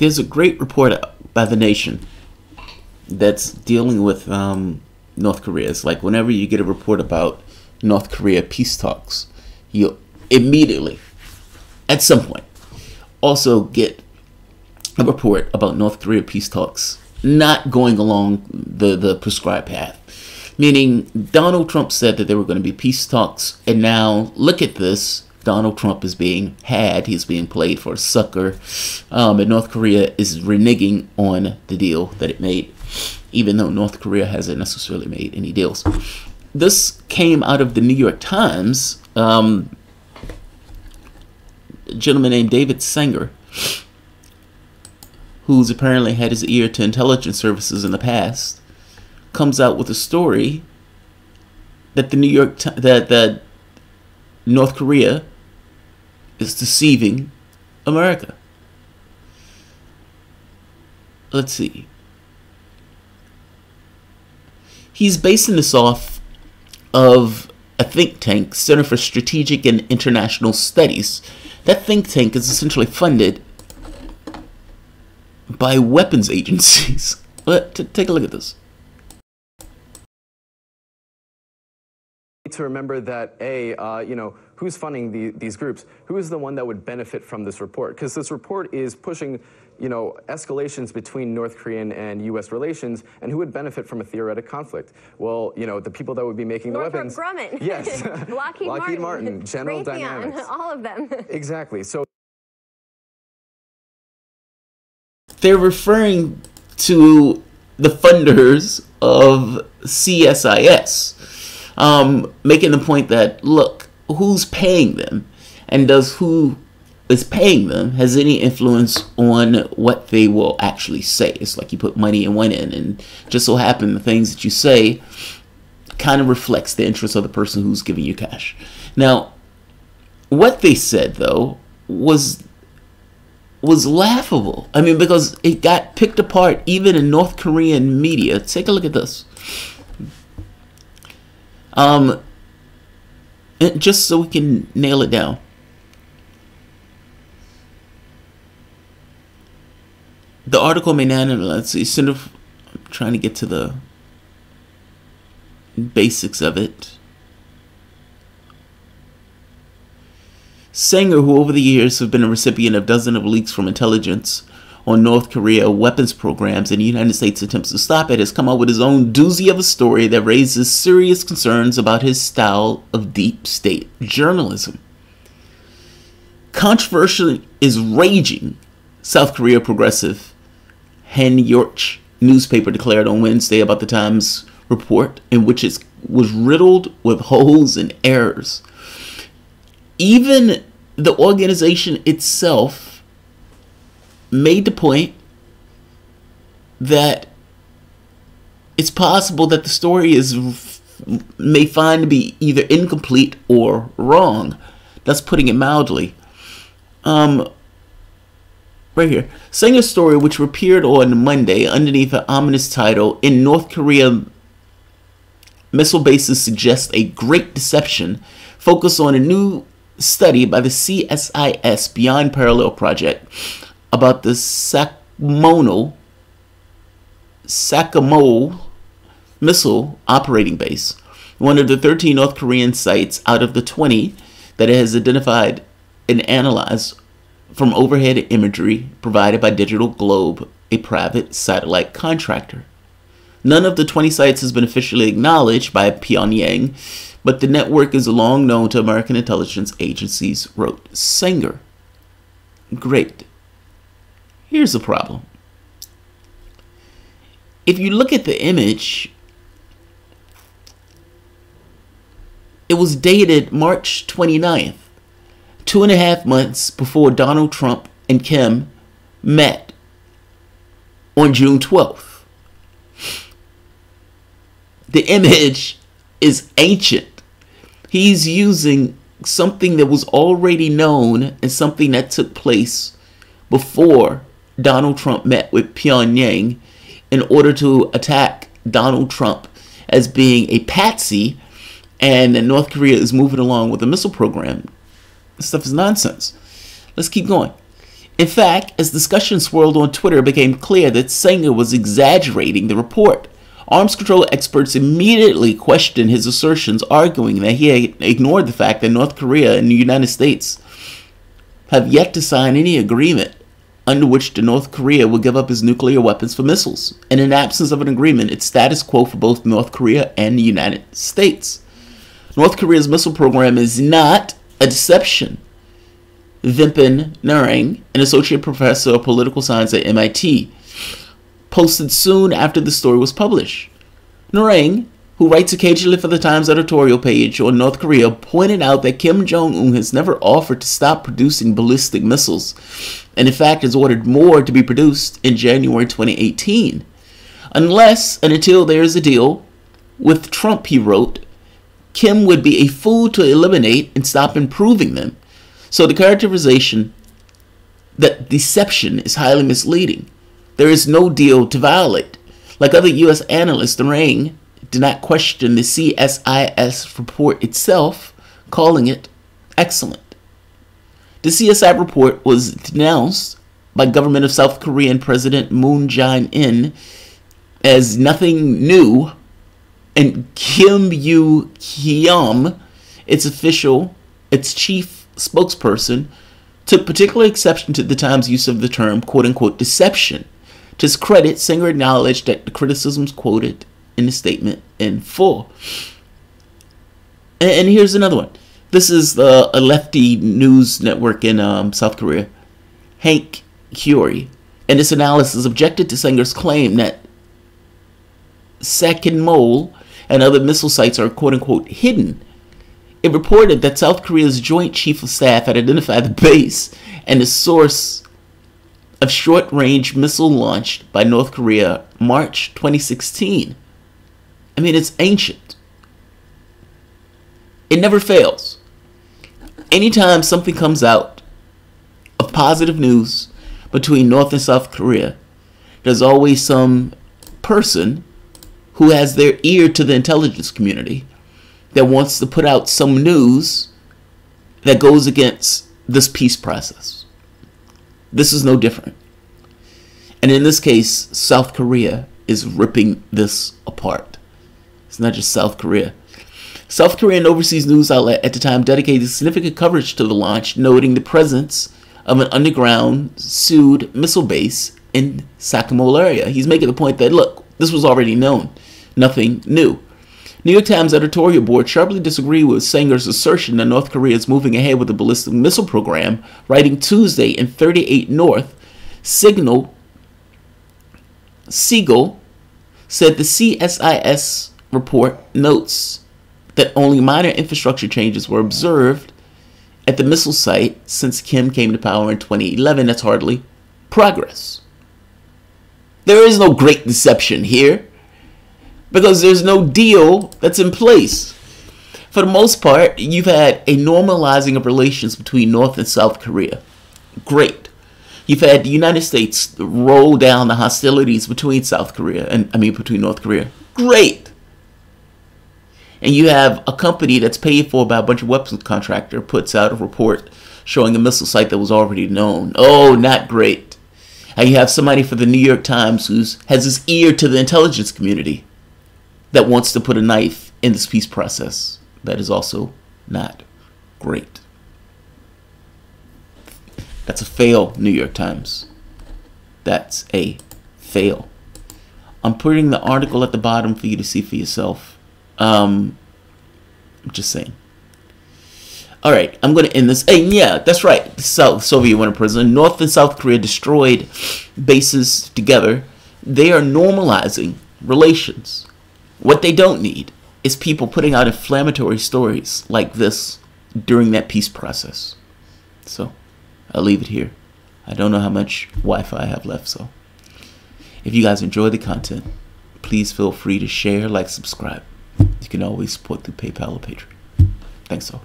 there's a great report by The Nation that's dealing with North Korea. It's like whenever you get a report about North Korea peace talks, you'll immediately, at some point, also get a report about North Korea peace talks not going along the prescribed path. Meaning, Donald Trump said that there were going to be peace talks, and now, look at this, Donald Trump is being had, he's being played for a sucker, and North Korea is reneging on the deal that it made, even though North Korea hasn't necessarily made any deals. This came out of the New York Times. A gentleman named David Sanger, who's apparently had his ear to intelligence services in the past, comes out with a story that that North Korea is deceiving America. Let's see. He's basing this off of a think tank, Center for Strategic and International Studies. That think tank is essentially funded by weapons agencies. But take a look at this. To remember that, who's funding these groups? Who is the one that would benefit from this report? Because this report is pushing, escalations between North Korean and U.S. relations, and who would benefit from a theoretic conflict? Well, the people that would be making the weapons. Grumman. Yes. Lockheed Martin, General Raytheon, Dynamics. all of them. Exactly. So they're referring to the funders of CSIS. Making the point that, look, who's paying them, and does who is paying them has any influence on what they will actually say. It's like you put money in one end, and just so happen the things that you say kind of reflects the interest of the person who's giving you cash. Now, what they said, though, was laughable. I mean, because it got picked apart even in North Korean media. Take a look at this. Just so we can nail it down. The article may not, let's see, sort of trying to get to the basics of it. Sanger, who over the years have been a recipient of dozens of leaks from intelligence on North Korea weapons programs and the United States attempts to stop it, has come out with his own doozy of a story that raises serious concerns about his style of deep state journalism. Controversy is raging. South Korea progressive Hankyorch newspaper declared on Wednesday about the Times report, in which it was riddled with holes and errors. Even the organization itself made the point that it's possible that the story may find to be either incomplete or wrong. That's putting it mildly. Right here. Sanger's story, which appeared on Monday underneath an ominous title, "In North Korea, Missile Bases Suggest a Great Deception," focused on a new study by the CSIS Beyond Parallel Project about the Sakamoto missile operating base, one of the 13 North Korean sites out of the 20 that it has identified and analyzed from overhead imagery provided by Digital Globe, a private satellite contractor. None of the 20 sites has been officially acknowledged by Pyongyang, but the network is long known to American intelligence agencies, wrote Sanger. Great. Here's the problem. If you look at the image, it was dated March 29th, 2.5 months before Donald Trump and Kim met on June 12th. The image is ancient. He's using something that was already known and something that took place before Donald Trump met with Pyongyang in order to attack Donald Trump as being a patsy, and that North Korea is moving along with the missile program. This stuff is nonsense. Let's keep going. In fact, as discussion swirled on Twitter, it became clear that Sanger was exaggerating the report. Arms control experts immediately questioned his assertions, arguing that he had ignored the fact that North Korea and the United States have yet to sign any agreement under which the North Korea will give up its nuclear weapons for missiles. And in absence of an agreement, it's status quo for both North Korea and the United States. North Korea's missile program is not a deception. Vipin Narang, an associate professor of political science at MIT, posted soon after the story was published. Narang, who writes occasionally for the Times editorial page on North Korea, pointed out that Kim Jong-un has never offered to stop producing ballistic missiles, and in fact has ordered more to be produced in January 2018. Unless and until there is a deal with Trump, he wrote, Kim would be a fool to eliminate and stop improving them. So the characterization that deception is highly misleading. There is no deal to violate. Like other U.S. analysts, Narang did not question the CSIS report itself, calling it excellent. The CSIS report was denounced by government of South Korean President Moon Jae-in as nothing new, and Kim Yoo-hyun, its chief spokesperson, took particular exception to the Times' use of the term quote-unquote deception. To his credit, Sanger acknowledged that the criticisms quoted in the statement in full. And here's another one. This is a lefty news network in South Korea, Hank Hyori, and this analysis objected to Sanger's claim that Sakinmol and other missile sites are quote-unquote hidden. It reported that South Korea's Joint Chief of Staff had identified the base and the source of short-range missile launched by North Korea March 2016. I mean, it's ancient. It never fails. Anytime something comes out of positive news between North and South Korea, there's always some person who has their ear to the intelligence community that wants to put out some news that goes against this peace process. This is no different. And in this case, South Korea is ripping this apart. It's not just South Korea. South Korean overseas news outlet at the time dedicated significant coverage to the launch, noting the presence of an underground Sud missile base in Sakamol area. He's making the point that, look, this was already known. Nothing new. New York Times editorial board sharply disagreed with Sanger's assertion that North Korea is moving ahead with the ballistic missile program, writing Tuesday in 38 North, Siegel said the CSIS report notes that only minor infrastructure changes were observed at the missile site since Kim came to power in 2011. That's hardly progress. There is no great deception here, because there's no deal that's in place. For the most part, you've had a normalizing of relations between North and South Korea. Great. You've had the United States roll down the hostilities between between North Korea. Great. And you have a company that's paid for by a bunch of weapons contractor puts out a report showing a missile site that was already known. Oh, not great. And you have somebody for the New York Times who has his ear to the intelligence community that wants to put a knife in this peace process. That is also not great. That's a fail, New York Times. That's a fail. I'm putting the article at the bottom for you to see for yourself. I'm just saying. All right, I'm going to end this. Hey, yeah, that's right. The Soviet went to prison. North and South Korea destroyed bases together. They are normalizing relations. What they don't need is people putting out inflammatory stories like this during that peace process. So I'll leave it here. I don't know how much Wi-Fi I have left, so if you guys enjoy the content, please feel free to share, like, subscribe. You can always support through PayPal or Patreon. Thanks all.